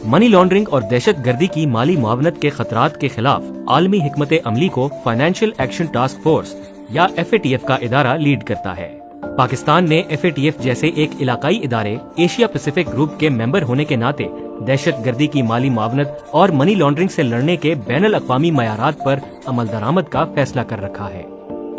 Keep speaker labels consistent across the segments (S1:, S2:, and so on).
S1: Money laundering और दहशत गर्दी की माली मुआवनत के खतरात के खिलाफ आलमी हिकमत अमली को फाइनेंशियल एक्शन टास्क फोर्स या FATF का इदारा लीड करता है। पाकिस्तान ने FATF जैसे एक इलाकाई इदारे एशिया पैसिफिक ग्रुप के मेंबर होने के नाते दहशत गर्दी की माली मुआवनत और मनी लॉन्ड्रिंग से लड़ने के बैनुल अक़वामी मयारात पर अमल दरामद का फैसला कर रखा है।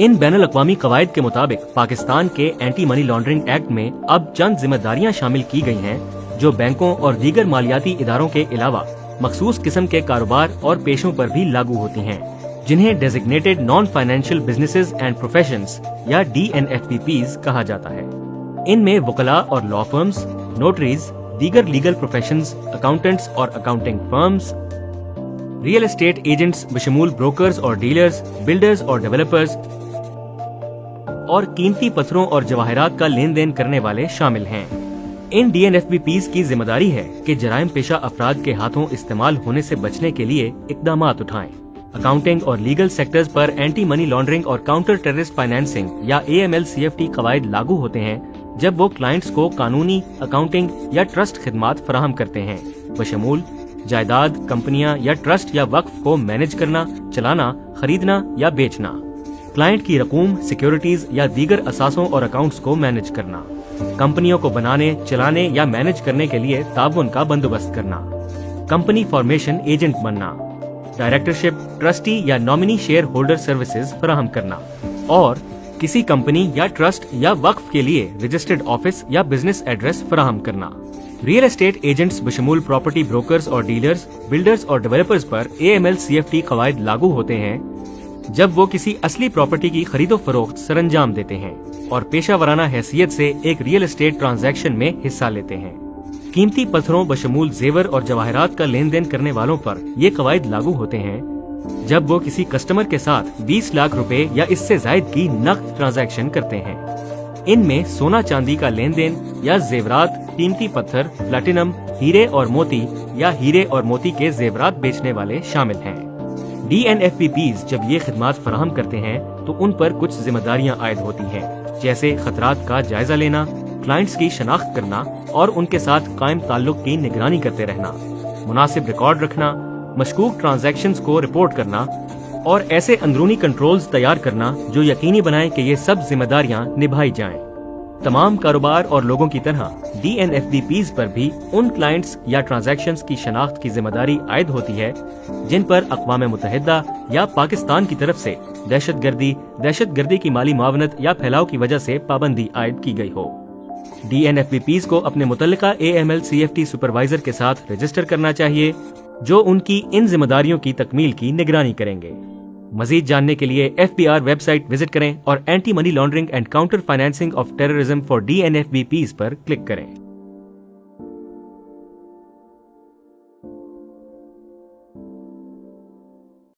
S1: इन बैनुल अक़वामी कवायद के मुताबिक पाकिस्तान के एंटी मनी लॉन्ड्रिंग एक्ट में अब चंद जिम्मेदारियां शामिल की गई हैं जो बैंकों और दीगर मालियाती इदारों के अलावा मखसूस किस्म के कारोबार और पेशों पर भी लागू होती हैं, जिन्हें designated non financial businesses and professions या DNFBPs कहा जाता है। इनमें वकला और लॉ फर्म्स, नोटरीज, दीगर लीगल प्रोफेशंस, अकाउंटेंट्स और accounting firms, real estate agents बशमूल ब्रोकर्स और डीलर्स, बिल्डर्स और डेवलपर्स और कीमती पत्थरों और जवाहरात का लेन देन करने वाले शामिल हैं। इन DNFBPs की जिम्मेदारी है कि जराइम पेशा अफराद के हाथों इस्तेमाल होने से बचने के लिए इक़दामात उठाएं। अकाउंटिंग और लीगल सेक्टर्स पर एंटी मनी लॉन्ड्रिंग और काउंटर टेररिस्ट फाइनेंसिंग या AML-CFT कवायद लागू होते हैं जब वो क्लाइंट्स को कानूनी, अकाउंटिंग या ट्रस्ट खिदमात फराहम करते हैं, बशमूल जायदाद, कंपनियां या ट्रस्ट या वक्फ को मैनेज करना, चलाना, खरीदना या बेचना, क्लाइंट की रकूम, सिक्योरिटीज या दीगर असासों और अकाउंट्स को मैनेज करना, कंपनियों को बनाने, चलाने या मैनेज करने के लिए ताउन का बंदोबस्त करना, कंपनी फॉर्मेशन एजेंट बनना, डायरेक्टरशिप, ट्रस्टी या नॉमिनी शेयर होल्डर सर्विसेज फराहम करना और किसी कंपनी या ट्रस्ट या वक्फ के लिए रजिस्टर्ड ऑफिस या बिजनेस एड्रेस फराहम करना। रियल एस्टेट एजेंट्स बशमूल प्रॉपर्टी ब्रोकर्स और डीलर्स, बिल्डर्स और डेवलपर्स पर AML-CFT कवायद लागू होते हैं जब वो किसी असली प्रॉपर्टी की खरीदो फरोख्त सरंजाम देते हैं और पेशा वराना हैसियत से एक रियल एस्टेट ट्रांजैक्शन में हिस्सा लेते हैं। कीमती पत्थरों बशमूल जेवर और जवाहरात का लेन देन करने वालों पर ये कवायद लागू होते हैं जब वो किसी कस्टमर के साथ 20 लाख रुपए या इससे जायद की नकद ट्रांजैक्शन करते हैं। इनमें सोना चांदी का लेन देन या जेवरात, कीमती पत्थर, प्लैटिनम, हीरे और मोती या हीरे और मोती के जेवरात बेचने वाले शामिल हैं। DNFBPs जब ये खिदमात फराहम करते हैं तो उन पर कुछ जिम्मेदारियां आयद होती हैं, जैसे खतरात का जायजा लेना, क्लाइंट्स की शनाख्त करना और उनके साथ कायम ताल्लुक की निगरानी करते रहना, मुनासिब रिकॉर्ड रखना, मशकूक ट्रांजैक्शंस को रिपोर्ट करना और ऐसे अंदरूनी कंट्रोल्स तैयार करना जो यकीनी बनाएं कि ये सब जिम्मेदारियां निभाई जाएं। तमाम कारोबार और लोगों की तरह DNFBPs पर भी उन क्लाइंट्स या ट्रांजैक्शंस की शनाख्त की जिम्मेदारी आयद होती है जिन पर अक़वाम मुत्तहिदा या पाकिस्तान की तरफ से दहशत गर्दी की माली मुआवनत या फैलाव की वजह से पाबंदी आयद की गई हो। DNFBPs को अपने मुतल्लिका AML-CFT सुपरवाइजर के साथ रजिस्टर करना चाहिए जो उनकी इन जिम्मेदारियों की तकमील की निगरानी करेंगे। मजीद जानने के लिए FBR वेबसाइट विजिट करें और anti money laundering and counter financing of terrorism for DNFBPs पर क्लिक करें।